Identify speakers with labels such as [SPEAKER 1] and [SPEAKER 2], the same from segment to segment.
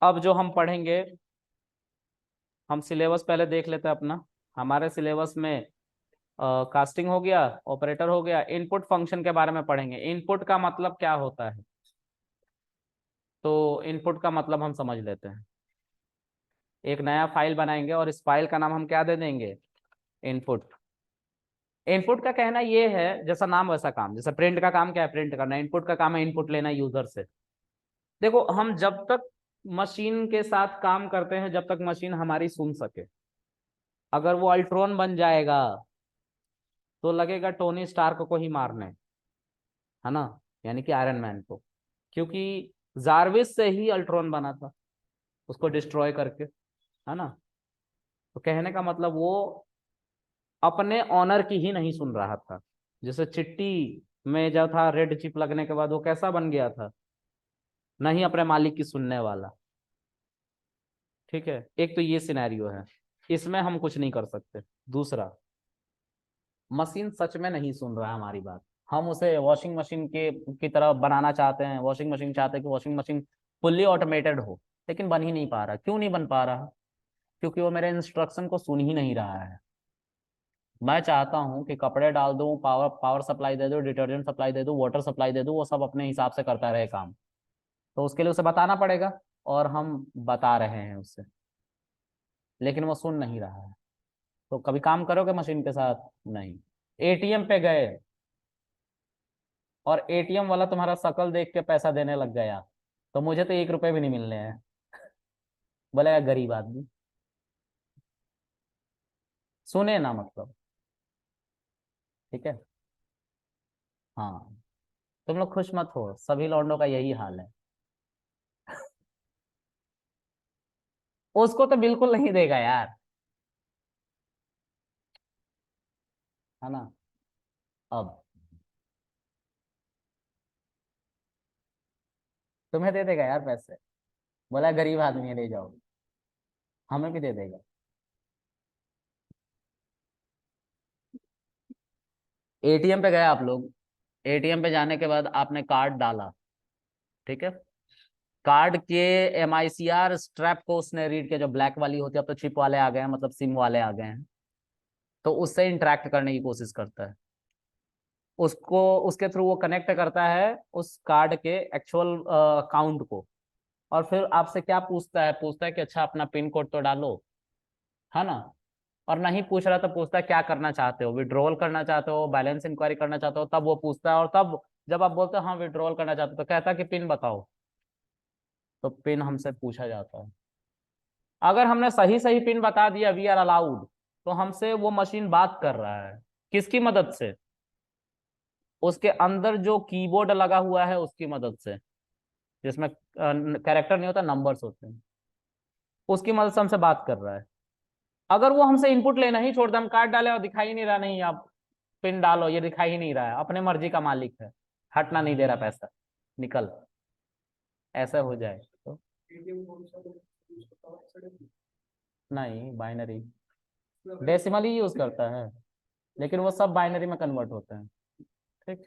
[SPEAKER 1] अब जो हम पढ़ेंगे, हम सिलेबस पहले देख लेते हैं अपना। हमारे सिलेबस में कास्टिंग हो गया, ऑपरेटर हो गया, इनपुट फंक्शन के बारे में पढ़ेंगे। इनपुट का मतलब क्या होता है, तो इनपुट का मतलब हम समझ लेते हैं। एक नया फाइल बनाएंगे और इस फाइल का नाम हम क्या दे देंगे, इनपुट। इनपुट का कहना ये है, जैसा नाम वैसा काम। जैसे प्रिंट का काम क्या है, प्रिंट करना। इनपुट का काम है इनपुट लेना यूजर से। देखो, हम जब तक मशीन के साथ काम करते हैं, जब तक मशीन हमारी सुन सके। अगर वो अल्ट्रॉन बन जाएगा तो लगेगा टोनी स्टार्क को ही मारने, है ना, यानी कि आयरन मैन को। क्योंकि जारविस से ही अल्ट्रॉन बना था, उसको डिस्ट्रॉय करके, है ना। तो कहने का मतलब वो अपने ऑनर की ही नहीं सुन रहा था। जैसे चिट्टी में जब था, रेड चिप लगने के बाद वो कैसा बन गया था, नहीं अपने मालिक की सुनने वाला। ठीक है, एक तो ये सिनेरियो है, इसमें हम कुछ नहीं कर सकते। दूसरा, मशीन सच में नहीं सुन रहा है हमारी बात। हम उसे वॉशिंग मशीन के की तरह बनाना चाहते हैं। वॉशिंग मशीन चाहते हैं कि वॉशिंग मशीन फुल्ली ऑटोमेटेड हो, लेकिन बन ही नहीं पा रहा। क्यों नहीं बन पा रहा, क्योंकि वो मेरे इंस्ट्रक्शन को सुन ही नहीं रहा है। मैं चाहता हूँ कि कपड़े डाल दूं, पावर पावर सप्लाई दे दूं, डिटर्जेंट सप्लाई दे दूं, वाटर सप्लाई दे दूं, वो सब अपने हिसाब से करता रहे काम। तो उसके लिए उसे बताना पड़ेगा, और हम बता रहे हैं उससे, लेकिन वो सुन नहीं रहा है। तो कभी काम करोगे मशीन के साथ? नहीं। एटीएम पे गए और एटीएम वाला तुम्हारा शकल देख के पैसा देने लग गया, तो मुझे तो 1 रुपए भी नहीं मिलने हैं, बोलेगा गरीब आदमी। सुने ना मतलब। ठीक है। हाँ, तुम लोग खुश मत हो, सभी लौंडों का यही हाल है। उसको तो बिल्कुल नहीं देगा यार, है ना। अब तुम्हें दे देगा यार पैसे, बोला गरीब आदमी है ले जाओ, हमें भी दे देगा। एटीएम पे गए आप लोग, एटीएम पे जाने के बाद आपने कार्ड डाला, ठीक है। कार्ड के एमआईसीआर स्ट्रैप को उसने रीड किया, जो ब्लैक वाली होती है। अब तो चिप वाले आ गए हैं, मतलब सिम वाले आ गए हैं। तो उससे इंटरेक्ट करने की कोशिश करता है, उसको उसके थ्रू वो कनेक्ट करता है उस कार्ड के एक्चुअल अकाउंट को। और फिर आपसे क्या पूछता है, पूछता है कि अच्छा अपना पिन कोड तो डालो, है ना। और नहीं पूछ रहा तो पूछता है क्या करना चाहते हो, विड्रॉल करना चाहते हो, बैलेंस इंक्वायरी करना चाहते हो, तब वो पूछता है। और तब जब आप बोलते हो हाँ विड्रॉल करना चाहते हो, तो कहता है कि पिन बताओ। तो पिन हमसे पूछा जाता है। अगर हमने सही सही पिन बता दिया, वी आर अलाउड, तो हमसे वो मशीन बात कर रहा है। किसकी मदद से? उसके अंदर जो कीबोर्ड लगा हुआ है उसकी मदद से, जिसमें कैरेक्टर नहीं होता, नंबर्स होते हैं। उसकी मदद से हमसे बात कर रहा है। अगर वो हमसे इनपुट लेना ही छोड़ दे, हम कार्ड डाले और दिखाई नहीं रहा, नहीं आप पिन डालो, ये दिखाई ही नहीं रहा है, अपने मर्जी का मालिक है, हटना नहीं दे रहा पैसा, निकल, ऐसा हो जाए तो। नहीं, बाइनरी डेसिमल ही यूज करता है, लेकिन वो सब बाइनरी में कन्वर्ट होते हैं। ठीक।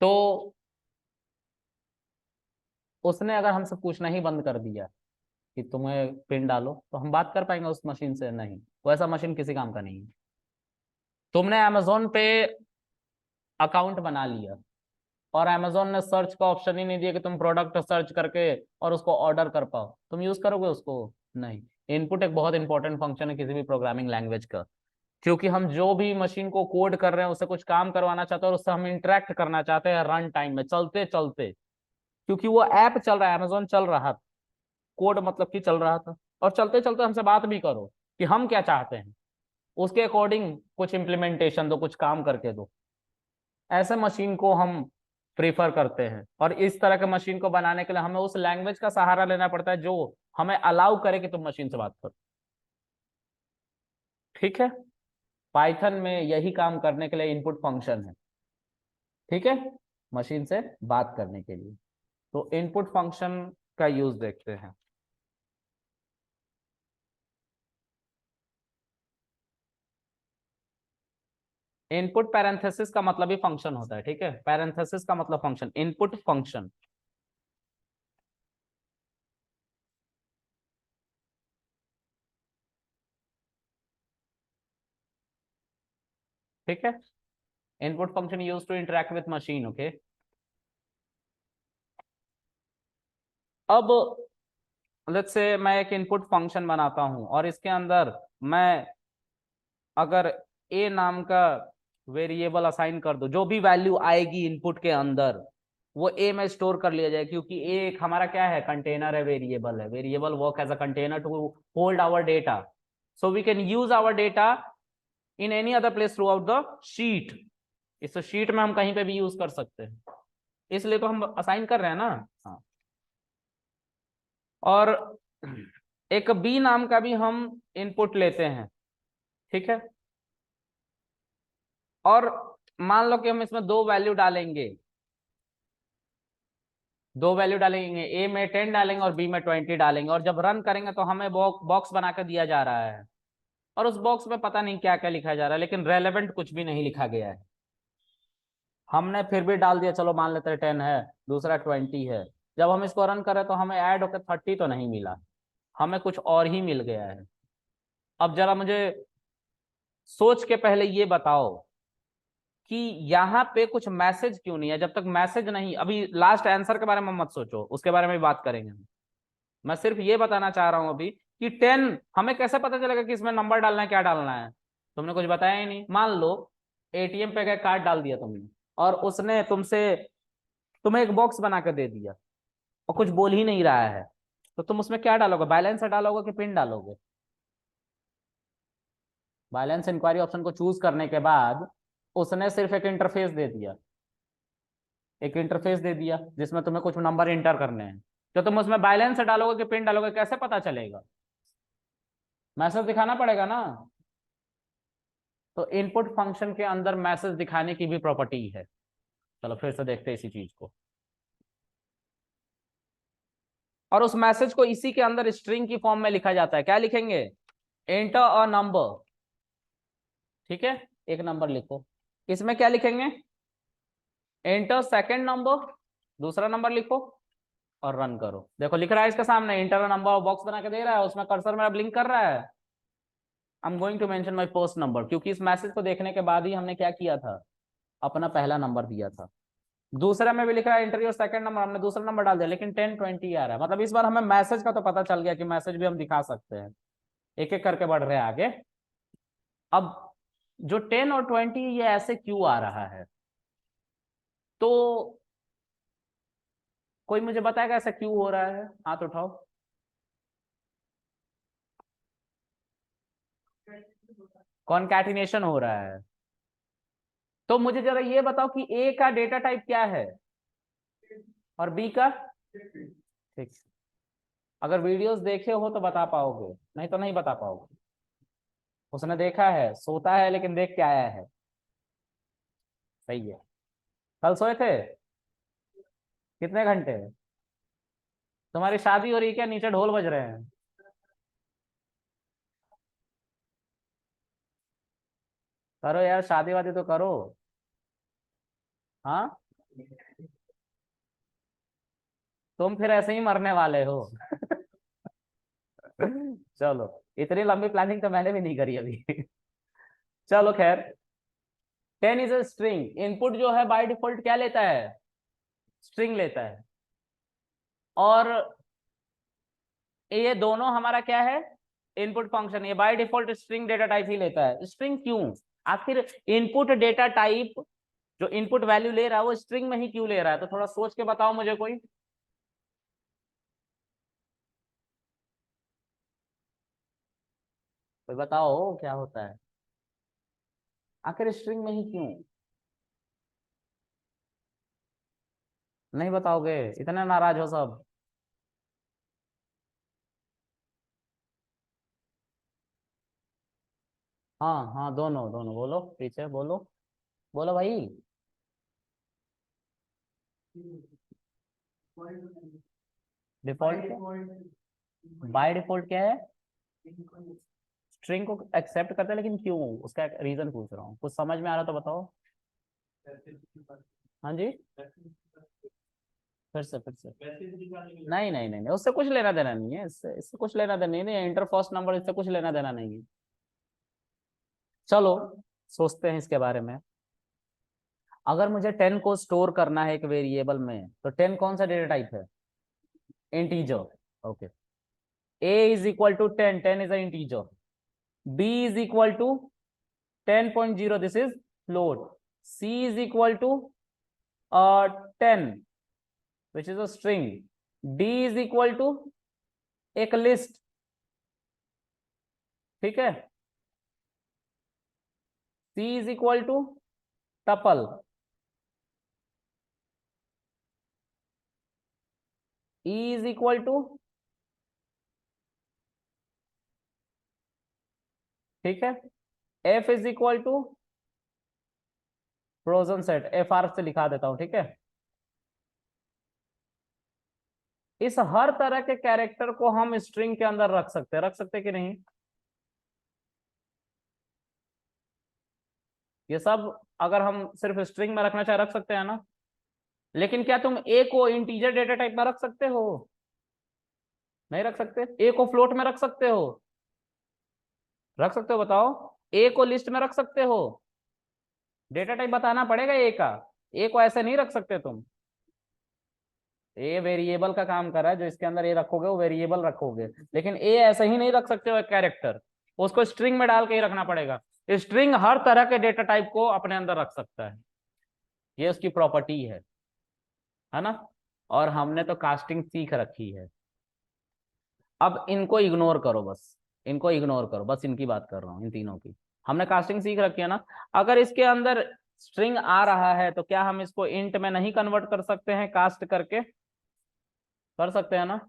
[SPEAKER 1] तो उसने अगर हमसे पूछना ही बंद कर दिया कि तुम्हें पिन डालो, तो हम बात कर पाएंगे उस मशीन से? नहीं, वैसा मशीन किसी काम का नहीं है। तुमने अमेजोन पे अकाउंट बना लिया, और अमेजोन ने सर्च का ऑप्शन ही नहीं दिया कि तुम प्रोडक्ट सर्च करके और उसको ऑर्डर कर पाओ, तुम यूज करोगे उसको? नहीं। इनपुट एक बहुत इंपॉर्टेंट फंक्शन है किसी भी प्रोग्रामिंग लैंग्वेज का। क्योंकि हम जो भी मशीन को कोड कर रहे हैं, उससे कुछ काम करवाना चाहते हैं, और उससे हम इंटरेक्ट करना चाहते हैं रन टाइम में, चलते चलते। क्योंकि वो ऐप चल रहा है, अमेजोन चल रहा था, कोड मतलब कि चल रहा था। और चलते चलते हमसे बात भी करो कि हम क्या चाहते हैं, उसके अकॉर्डिंग कुछ इम्प्लीमेंटेशन दो, कुछ काम करके दो। ऐसे मशीन को हम प्रीफर करते हैं। और इस तरह के मशीन को बनाने के लिए हमें उस लैंग्वेज का सहारा लेना पड़ता है जो हमें अलाउ करे कि तुम मशीन से बात करो। ठीक है। पाइथन में यही काम करने के लिए इनपुट फंक्शन है। ठीक है, मशीन से बात करने के लिए। तो इनपुट फंक्शन का यूज देखते हैं। इनपुट पैरेंथेसिस का मतलब ही फंक्शन होता है। ठीक है, पैरेंथेसिस का मतलब फंक्शन, इनपुट फंक्शन। ठीक है, input function use to interact with machine. Okay, अब लेट्स से मैं एक इनपुट फंक्शन बनाता हूं और इसके अंदर मैं अगर ए नाम का वेरिएबल असाइन कर दो, जो भी वैल्यू आएगी इनपुट के अंदर वो ए में स्टोर कर लिया जाए, क्योंकि ए एक हमारा क्या है, कंटेनर है, वेरिएबल है। Variable work as a container to hold our data, so we can use our data in any other place throughout the sheet. इस शीट में हम कहीं पे भी यूज कर सकते हैं, इसलिए तो हम असाइन कर रहे हैं ना। हाँ, और एक बी नाम का भी हम इनपुट लेते हैं, ठीक है। और मान लो कि हम इसमें दो वैल्यू डालेंगे, ए में 10 डालेंगे और बी में 20 डालेंगे, और जब रन करेंगे तो हमें बॉक्स बना कर दिया जा रहा है, और उस बॉक्स में पता नहीं क्या क्या लिखा जा रहा है, लेकिन रेलेवेंट कुछ भी नहीं लिखा गया है। हमने फिर भी डाल दिया, चलो मान लेते हैं 10 है, दूसरा 20 है। जब हम इसको रन करें तो हमें ऐड होकर 30 तो नहीं मिला, हमें कुछ और ही मिल गया है। अब जरा मुझे सोच के पहले ये बताओ कि यहाँ पे कुछ मैसेज क्यों नहीं है। जब तक मैसेज नहीं, अभी लास्ट आंसर के बारे में मत सोचो, उसके बारे में भी बात करेंगे हम। मैं सिर्फ ये बताना चाह रहा हूं अभी कि 10 हमें कैसे पता चलेगा कि इसमें नंबर डालना है, क्या डालना है। तुमने कुछ बताया ही नहीं। मान लो एटीएम पे गए, कार्ड डाल दिया तुमने, और उसने तुम्हें एक बॉक्स बना कर दे दिया और कुछ बोल ही नहीं रहा है, तो तुम उसमें क्या डालोगे, बैलेंस डालोगे कि पिन डालोगे। बैलेंस इंक्वायरी ऑप्शन को चूज करने के बाद उसने सिर्फ एक इंटरफेस दे दिया, जिसमें तुम्हें कुछ नंबर इंटर करने हैं। तो तुम उसमें बैलेंस डालोगे कि पिन डालोगे, कैसे पता चलेगा। मैसेज दिखाना पड़ेगा ना। तो इनपुट फंक्शन के अंदर मैसेज दिखाने की भी प्रॉपर्टी है। चलो फिर से देखते हैं इसी चीज को, और उस मैसेज को इसी के अंदर स्ट्रिंग की फॉर्म में लिखा जाता है। क्या लिखेंगे, एंटर अ नंबर, ठीक है, एक नंबर लिखो। इसमें क्या लिखेंगे, एंटर सेकंड नंबर, दूसरा नंबर लिखो और रन करो। देखो लिख रहा है इसके सामने, एंटर नंबर, बॉक्स बना के दे रहा है, उसमें कर्सर मेरा ब्लिंक कर रहा है। I am going to mention my first number, क्योंकि इस मैसेज को देखने के बाद ही हमने क्या किया था, अपना पहला नंबर दिया था। दूसरे में भी लिख रहा है एंटर योर सेकंड नंबर, हमने दूसरा नंबर डाल दिया, लेकिन 10-20 आ रहा है। मतलब इस बार हमें मैसेज का तो पता चल गया कि मैसेज भी हम दिखा सकते हैं। एक एक करके बढ़ रहे हैं आगे। अब जो 10 और 20 ये ऐसे क्यों आ रहा है, तो कोई मुझे बताएगा ऐसा क्यों हो रहा है, हाथ उठाओ। कॉनकैटिनेशन हो रहा है। तो मुझे जरा ये बताओ कि ए का डेटा टाइप क्या है और बी का, ठीक। अगर वीडियोस देखे हो तो बता पाओगे, नहीं तो नहीं बता पाओगे। उसने देखा है, सोता है लेकिन देख के आया है, सही है। कल सोए थे कितने घंटे, तुम्हारी शादी हो रही है क्या, नीचे ढोल बज रहे हैं। करो यार, शादी वादी तो करो। हाँ, तुम फिर ऐसे ही मरने वाले हो। चलो, इतनी लंबी प्लानिंग तो मैंने भी नहीं करी अभी। चलो खैर, 10 इज अ स्ट्रिंग। इनपुट जो है बाय डिफॉल्ट क्या लेता है, स्ट्रिंग लेता है। और ये दोनों हमारा क्या है, इनपुट फंक्शन, ये by default string data type ही लेता है। स्ट्रिंग क्यों, आखिर इनपुट डेटा टाइप जो इनपुट वैल्यू ले रहा है वो स्ट्रिंग में ही क्यों ले रहा है, तो थोड़ा सोच के बताओ मुझे कोई। कोई बताओ क्या होता है, आखिर स्ट्रिंग में ही क्यों। नहीं बताओगे, इतने नाराज हो सब। हाँ हाँ, दोनों दोनों बोलो, पीछे बोलो, बोलो भाई। डिफॉल्ट, बाय डिफॉल्ट क्या है, स्ट्रिंग को एक्सेप्ट करता है, लेकिन क्यों, उसका रीजन पूछ रहा हूँ, कुछ समझ में आ रहा तो बताओ। हाँ जी, फिर से नहीं नहीं नहीं नहीं, उससे कुछ लेना देना नहीं है, इससे इससे कुछ लेना देना नहीं है, इंटर फर्स्ट नंबर, इससे कुछ लेना देना नहीं है। चलो सोचते हैं इसके बारे में। अगर मुझे 10 को स्टोर करना है एक वेरिएबल में, तो 10 कौन सा डेटा टाइप है? Integer. Okay, a is equal to 10, 10 is a integer. b is equal to 10.0, this is float. c is equal to 10 which is a string. d is equal to एक list, ठीक है। c is equal to tuple. e is equal to, ठीक है, f is equal to frozen set, F R से लिखा देता हूं, ठीक है। इस हर तरह के कैरेक्टर को हम स्ट्रिंग के अंदर रख सकते कि नहीं? ये सब अगर हम सिर्फ स्ट्रिंग में रखना चाहे रख सकते हैं ना। लेकिन क्या तुम ए को इंटीजर डेटा टाइप में रख सकते हो? नहीं रख सकते। ए को फ्लोट में रख सकते हो? रख सकते हो, बताओ। ए को लिस्ट में रख सकते हो? डेटा टाइप बताना पड़ेगा ए का। ए को ऐसे नहीं रख सकते तुम। ए वेरिएबल का काम कर रहा है, जो इसके अंदर ए रखोगे वो वेरिएबल रखोगे, लेकिन ए ऐसे ही नहीं रख सकते हो एक कैरेक्टर, उसको स्ट्रिंग में डाल के ही रखना पड़ेगा। स्ट्रिंग हर तरह के डेटा टाइप को अपने अंदर रख सकता है, ये उसकी प्रॉपर्टी है ना। और हमने तो कास्टिंग सीख रखी है। अब इनको इग्नोर करो, बस इनको इग्नोर करो, बस इनकी बात कर रहा हूं, इन तीनों की। हमने कास्टिंग सीख रखी है ना। अगर इसके अंदर स्ट्रिंग आ रहा है तो क्या हम इसको इंट में नहीं कन्वर्ट कर सकते हैं कास्ट करके? कर सकते हैं ना।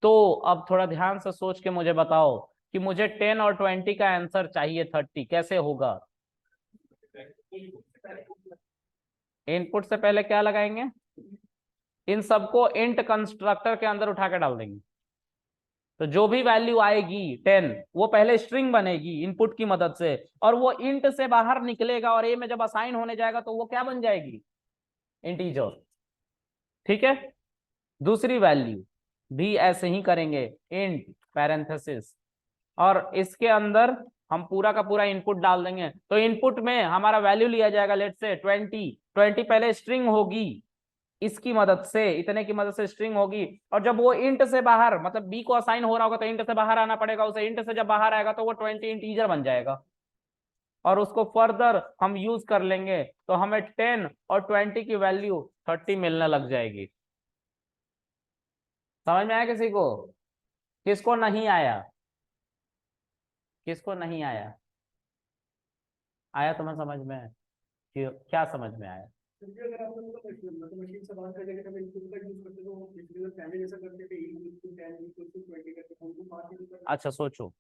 [SPEAKER 1] तो अब थोड़ा ध्यान से सोच के मुझे बताओ कि मुझे 10 और 20 का आंसर चाहिए 30, कैसे होगा? इनपुट से पहले क्या लगाएंगे? इन सबको इंट कंस्ट्रक्टर के अंदर उठा के डाल देंगे। तो जो भी वैल्यू आएगी 10, वो पहले स्ट्रिंग बनेगी इनपुट की मदद से, और वो इंट से बाहर निकलेगा और ए में जब असाइन होने जाएगा तो वो क्या बन जाएगी? इंटीजर, ठीक है। दूसरी वैल्यू भी ऐसे ही करेंगे, इंट पैरेंथेसिस, और इसके अंदर हम पूरा का पूरा इनपुट डाल देंगे। तो इनपुट में हमारा वैल्यू लिया जाएगा लेट से 20, 20 पहले स्ट्रिंग होगी, इसकी मदद से, इतने की मदद से स्ट्रिंग होगी, और जब वो इंट से बाहर, मतलब बी को असाइन हो रहा होगा तो इंट से बाहर आना पड़ेगा उसे, इंट से जब बाहर आएगा तो वो 20 इंटीजर बन जाएगा, और उसको फर्दर हम यूज कर लेंगे तो हमें 10 और 20 की वैल्यू 30 मिलने लग जाएगी। समझ में आया किसी को? किसको नहीं आया? किसको नहीं आया? आया तुम्हें समझ में? क्या समझ में आया?
[SPEAKER 2] क्योंकि अगर आपने मतलब मशीन से बात करने के लिए इनपुट का यूज करते तो बेसिकली पहले जैसा करते थे e equal to 10 equal to 20 करके हम तो बात ही नहीं करते।
[SPEAKER 1] अच्छा सोचो,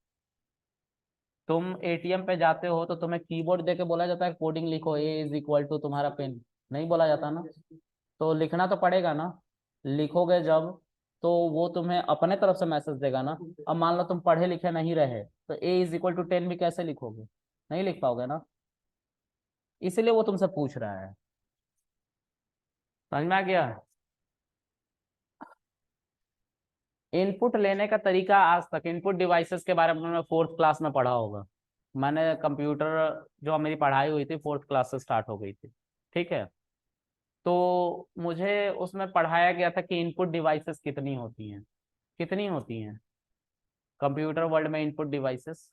[SPEAKER 1] तुम एटीएम पे जाते हो तो तुम्हें कीबोर्ड देके बोला जाता है कोडिंग लिखो, ए इज इक्वल टू तुम्हारा पिन, नहीं बोला जाता ना। तो लिखना तो पड़ेगा ना। लिखोगे जब, तो वो तुम्हें अपने तरफ से मैसेज देगा ना। अब मान लो तुम पढ़े लिखे नहीं रहे तो ए इज इक्वल टू 10 भी कैसे लिखोगे? नहीं लिख पाओगे ना। इसीलिए वो तुमसे पूछ रहा है। समझ में आ गया? इनपुट लेने का तरीका, आज तक इनपुट डिवाइसेस के बारे में मैंने फोर्थ क्लास में पढ़ा होगा। मैंने कंप्यूटर, जो मेरी पढ़ाई हुई थी फोर्थ क्लास से स्टार्ट हो गई थी, ठीक है। तो मुझे उसमें पढ़ाया गया था कि इनपुट डिवाइसेस कितनी होती हैं, कितनी होती हैं कंप्यूटर वर्ल्ड में इनपुट डिवाइसेस।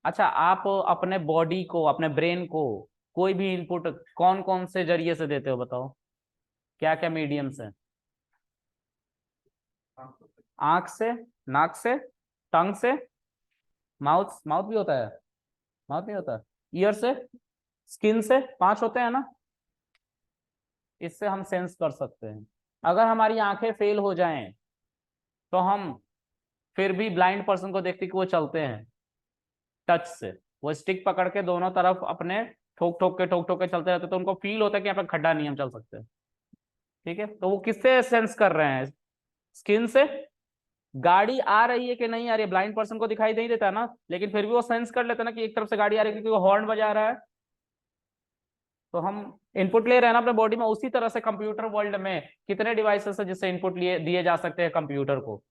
[SPEAKER 1] अच्छा, आप अपने बॉडी को, अपने ब्रेन को कोई भी इनपुट कौन कौन से जरिए से देते हो, बताओ? क्या क्या मीडियम से? आंख से, नाक से, टंग से, माउथ, माउथ भी होता है? माउथ नहीं होता। ईयर से, स्किन से, 5 होते हैं ना। इससे हम सेंस कर सकते हैं। अगर हमारी आंखें फेल हो जाएं तो हम फिर भी ब्लाइंड पर्सन को देखते कि वो चलते हैं टच से, वो स्टिक पकड़ के दोनों तरफ अपने ठोक ठोक के चलते रहते, तो उनको फील होता है कि यहाँ पे खड्डा नहीं, हम चल सकते हैं, ठीक है। तो वो किससे सेंस कर रहे हैं? स्किन से। गाड़ी आ रही है कि नहीं आ रही है, ब्लाइंड पर्सन को दिखाई नहीं देता ना, लेकिन फिर भी वो सेंस कर लेते ना कि एक तरफ से गाड़ी आ रही है, क्योंकि वो हॉर्न बजा रहा है। तो हम इनपुट ले रहे हैं ना अपने बॉडी में। उसी तरह से कंप्यूटर वर्ल्ड में कितने डिवाइसेस है जिससे इनपुट लिए दिए जा सकते हैं कंप्यूटर को?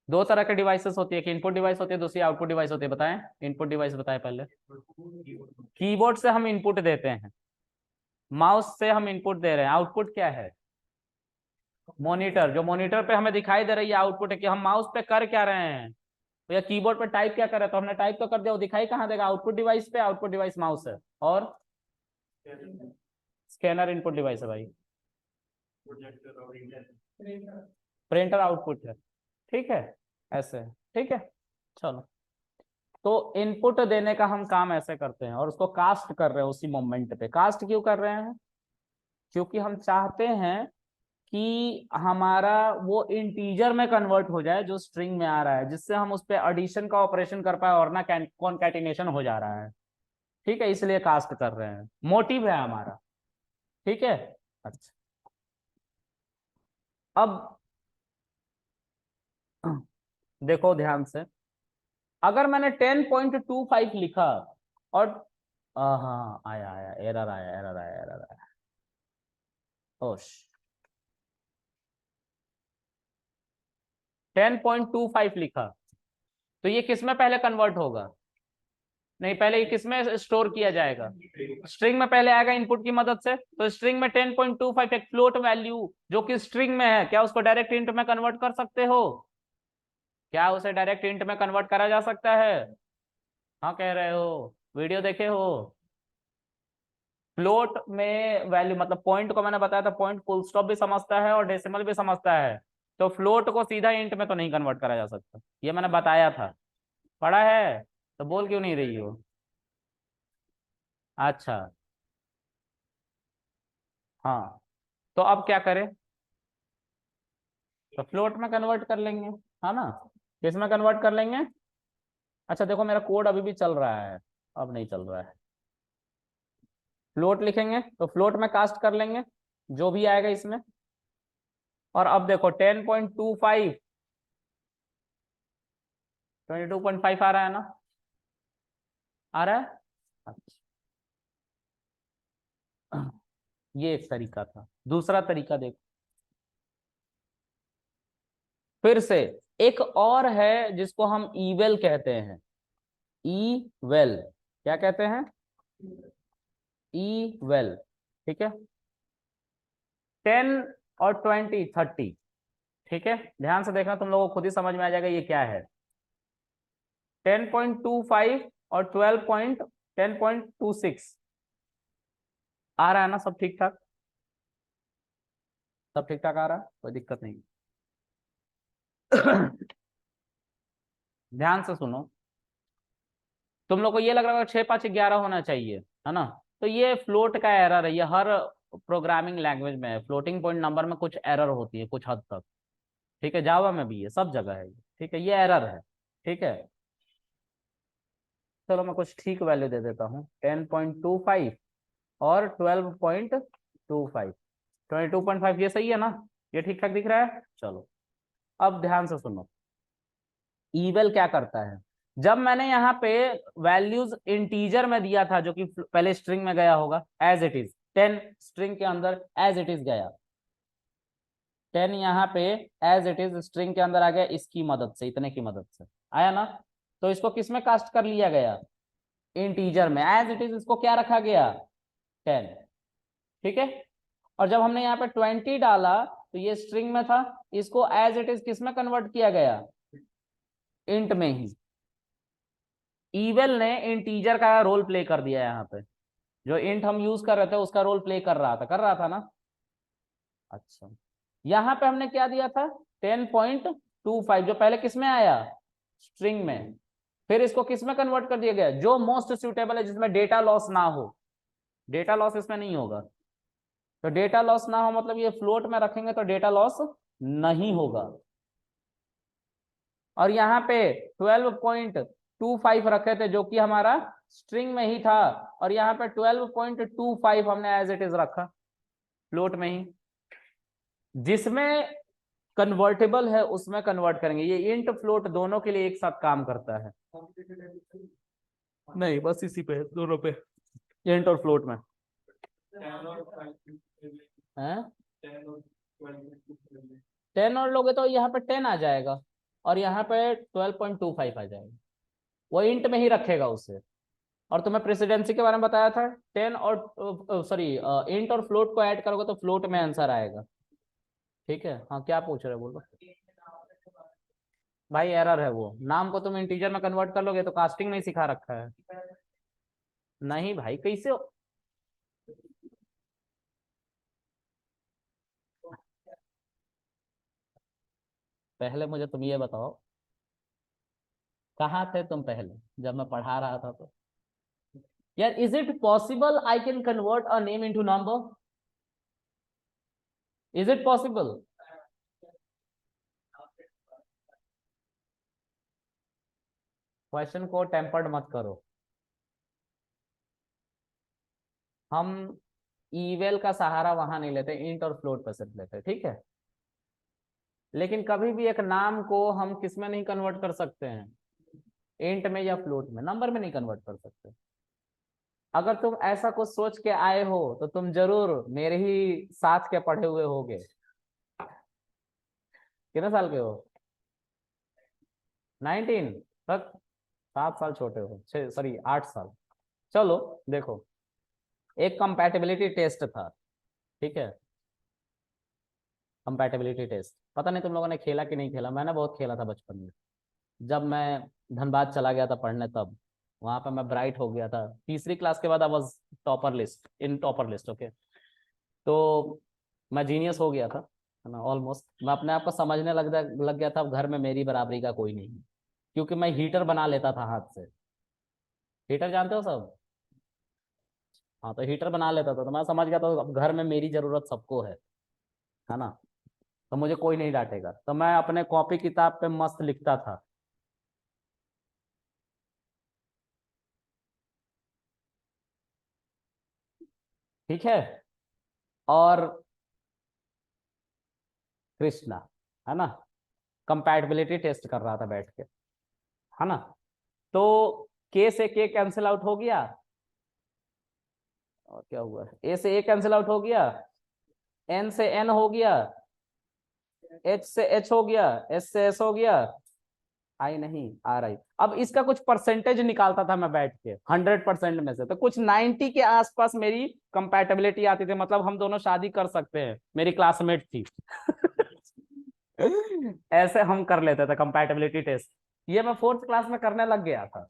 [SPEAKER 1] दो तरह के डिवाइसेस होती है, कि इनपुट डिवाइस होती है, दूसरी आउटपुट डिवाइस होती है। बताएं, इनपुट डिवाइस बताएं पहले। कीबोर्ड से हम इनपुट देते हैं, माउस से हम इनपुट दे रहे हैं। आउटपुट क्या है? मॉनिटर। जो मॉनिटर पे हमें दिखाई दे रही है आउटपुट है, कि हम माउस पे कर क्या रहे हैं, तो या कीबोर्ड पे टाइप क्या कर रहे हैं, तो हमने टाइप तो कर दिया, वो दिखाई कहाँ देगा? आउटपुट डिवाइस पे। आउटपुट डिवाइस माउस है, और स्कैनर इनपुट डिवाइस है भाई। प्रिंटर आउटपुट है, ठीक है, ऐसे, ठीक है। चलो, तो इनपुट देने का हम काम ऐसे करते हैं, और उसको कास्ट कर रहे हैं उसी मोमेंट पे। कास्ट क्यों कर रहे हैं? क्योंकि हम चाहते हैं कि हमारा वो इंटीजर में कन्वर्ट हो जाए जो स्ट्रिंग में आ रहा है, जिससे हम उस पर एडिशन का ऑपरेशन कर पाए, और ना कॉन्कैटिनेशन हो जा रहा है। ठीक है, इसलिए कास्ट कर रहे हैं, मोटिव है हमारा। ठीक है, अच्छा। अब देखो ध्यान से, अगर मैंने 10.25 लिखा, और हाँ, आया आया एरर, आया एरर, आया एरर, आया। ओश, 10.25 लिखा, तो ये किस में पहले कन्वर्ट होगा? नहीं, पहले ये किस में स्टोर किया जाएगा? स्ट्रिंग में पहले आएगा इनपुट की मदद से। तो स्ट्रिंग में 10.25 एक फ्लोट वैल्यू जो कि स्ट्रिंग में है, क्या उसको डायरेक्ट इंट में कन्वर्ट कर सकते हो? क्या उसे डायरेक्ट इंट में कन्वर्ट करा जा सकता है? हाँ कह रहे हो, वीडियो देखे हो? फ्लोट में वैल्यू मतलब पॉइंट को मैंने बताया था, पॉइंट फुल स्टॉप भी समझता है और डेसिमल भी समझता है। तो फ्लोट को सीधा इंट में तो नहीं कन्वर्ट करा जा सकता, ये मैंने बताया था। पढ़ा है? तो बोल क्यों नहीं रही हो? अच्छा, हाँ, तो अब क्या करें? तो फ्लोट में कन्वर्ट कर लेंगे, है ना? किस में कन्वर्ट कर लेंगे? अच्छा देखो, मेरा कोड अभी भी चल रहा है, अब नहीं चल रहा है। फ्लोट लिखेंगे तो फ्लोट में कास्ट कर लेंगे जो भी आएगा इसमें। और अब देखो 10.25, 22.5 आ रहा है ना? आ रहा है, अच्छा। ये एक तरीका था। दूसरा तरीका देखो, फिर से एक और है जिसको हम ईवेल कहते हैं। ई वेल, क्या कहते हैं? ई वेल, ठीक है। 10 और 20, 30, ठीक है। ध्यान से देखना, तुम लोगों को खुद ही समझ में आ जाएगा ये क्या है। 10.25 और 10.26 आ रहा है ना? सब ठीक ठाक? सब ठीक ठाक आ रहा है, कोई दिक्कत नहीं। ध्यान से सुनो, तुम लोग को ये लग रहा है 6, 5, 11 होना चाहिए, है ना? तो ये फ्लोट का एरर है, ये हर प्रोग्रामिंग लैंग्वेज में है। फ्लोटिंग पॉइंट नंबर में कुछ एरर होती है कुछ हद तक, ठीक है। जावा में भी है, सब जगह है ये, ठीक है, ये एरर है, ठीक है। चलो मैं कुछ ठीक वैल्यू दे देता हूँ, 10.25 और 12.25, 22.5, ये सही है ना? ये ठीक ठाक दिख रहा है? चलो, अब ध्यान से सुनो, ईवेल क्या करता है। जब मैंने यहाँ पे वैल्यूज इंटीजर में दिया था, जो कि पहले स्ट्रिंग में गया होगा एज इट इज, 10 स्ट्रिंग के अंदर एज इट इज गया, 10 यहाँ पे एज इट इज स्ट्रिंग के अंदर आ गया, इसकी मदद से, इतने की मदद से आया ना? तो इसको किस में कास्ट कर लिया गया? इंटीजर में, एज इट इज इसको क्या रखा गया? 10, ठीक है। और जब हमने यहाँ पे 20 डाला, तो ये स्ट्रिंग में था, इसको एज इट इज किस में कन्वर्ट किया गया? इंट में ही। ईवेल ने इंटीजर का रोल प्ले कर दिया यहाँ पे, जो इंट हम यूज कर रहे थे उसका रोल प्ले कर रहा था ना? अच्छा, यहाँ पे हमने क्या दिया था? 10.25, जो पहले किस में आया? स्ट्रिंग में। फिर इसको किस में कन्वर्ट कर दिया गया? जो मोस्ट सुटेबल है, जिसमें डेटा लॉस ना हो। डेटा लॉस इसमें नहीं होगा, तो डेटा लॉस ना हो मतलब ये फ्लोट में रखेंगे तो डेटा लॉस नहीं होगा। और यहाँ पे 12.25 रखे थे जो कि हमारा स्ट्रिंग में ही था, और यहाँ पे 12.25 हमने एज इट इज रखा फ्लोट में ही। जिसमें कन्वर्टेबल है उसमें कन्वर्ट करेंगे, ये इंट फ्लोट दोनों के लिए एक साथ काम करता है। नहीं, बस इसी पे, दोनों पे, इंट और फ्लोट में है। 10 और लोगे तो यहाँ पे 10 आ जाएगा, और यहाँ पे 12.25 आ जाएगा, वो इंट में ही रखेगा उसे। और तुम्हें प्रेसिडेंसी के बारे में बताया था, 10 और सॉरी इंट और फ्लोट को ऐड करोगे तो फ्लोट में आंसर आएगा। ठीक है, हाँ क्या पूछ रहे हो बोलो। भाई एरर है, वो नाम को तुम इंटीजर में कन्वर्ट कर लोगे तो कास्टिंग नहीं सिखा रखा है। नहीं भाई कैसे पहले मुझे तुम ये बताओ, कहाँ थे तुम पहले जब मैं पढ़ा रहा था तो। यार is it possible I can convert a name into number? Is it possible? Question को टेम्पर्ड मत करो। हम ईवेल का सहारा वहां नहीं लेते, इंट और फ्लोट पर सिर्फ लेते, ठीक है। लेकिन कभी भी एक नाम को हम किस में नहीं कन्वर्ट कर सकते हैं, इंट में या फ्लोट में, नंबर में नहीं कन्वर्ट कर सकते। अगर तुम ऐसा कुछ सोच के आए हो तो तुम जरूर मेरे ही साथ के पढ़े हुए होगे। कितने साल के हो? 19 तक? 7 साल छोटे हो, 8 साल। चलो देखो, एक कंपैटिबिलिटी टेस्ट था, ठीक है। कंपैटिबिलिटी टेस्ट, पता नहीं तुम लोगों ने खेला कि नहीं खेला, मैंने बहुत खेला था बचपन में। जब मैं धनबाद चला गया था पढ़ने, तब वहां पर मैं ब्राइट हो गया था, तीसरी क्लास के बाद I was topper list, in topper list, okay. तो मैं जीनियस हो गया था, है ना, ऑलमोस्ट। मैं अपने आप को समझने लग गया था अब घर में मेरी बराबरी का कोई नहीं है, क्योंकि मैं हीटर बना लेता था हाथ से। हीटर जानते हो सब? हाँ, तो हीटर बना लेता था, तो मैं समझ गया था अब घर में मेरी जरूरत सबको है ना, तो मुझे कोई नहीं डांटेगा। तो मैं अपने कॉपी किताब पे मस्त लिखता था। ठीक है। और कृष्णा, है ना, कंपैटिबिलिटी टेस्ट कर रहा था बैठ के, है ना। तो के से के कैंसिल आउट हो गया, और क्या हुआ, ए से ए कैंसिल आउट हो गया, एन से एन हो गया, एच से एच हो गया, एस से एस हो गया, आई नहीं आ रही। अब इसका कुछ परसेंटेज निकालता था मैं बैठ के, 100% में से तो कुछ 90 के आसपास मेरी कंपैटिबिलिटी आती थी, मतलब हम दोनों शादी कर सकते हैं, मेरी क्लासमेट थी। ऐसे हम कर लेते थे कंपैटिबिलिटी टेस्ट। ये मैं फोर्थ क्लास में करने लग गया था।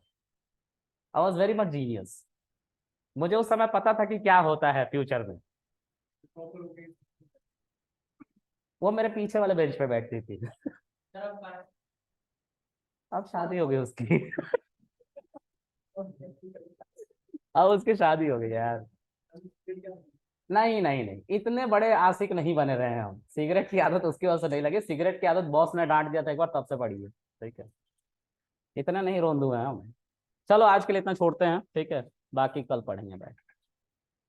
[SPEAKER 1] I was very much genius. मुझे उस समय पता था कि क्या होता है फ्यूचर में। वो मेरे पीछे वाले बेंच पे बैठती थी। अब शादी हो गई उसकी। अब उसकी शादी हो गई यार। नहीं नहीं नहीं, इतने बड़े आशिक नहीं बने रहे हैं हम, सिगरेट की आदत उसकी वजह से नहीं लगी, सिगरेट की आदत बॉस ने डांट दिया था एक बार, तब से पड़ी है। ठीक है, इतना नहीं रोंदू है हम। चलो आज के लिए इतना छोड़ते हैं, ठीक है, बाकी कल पढ़ेंगे बैठ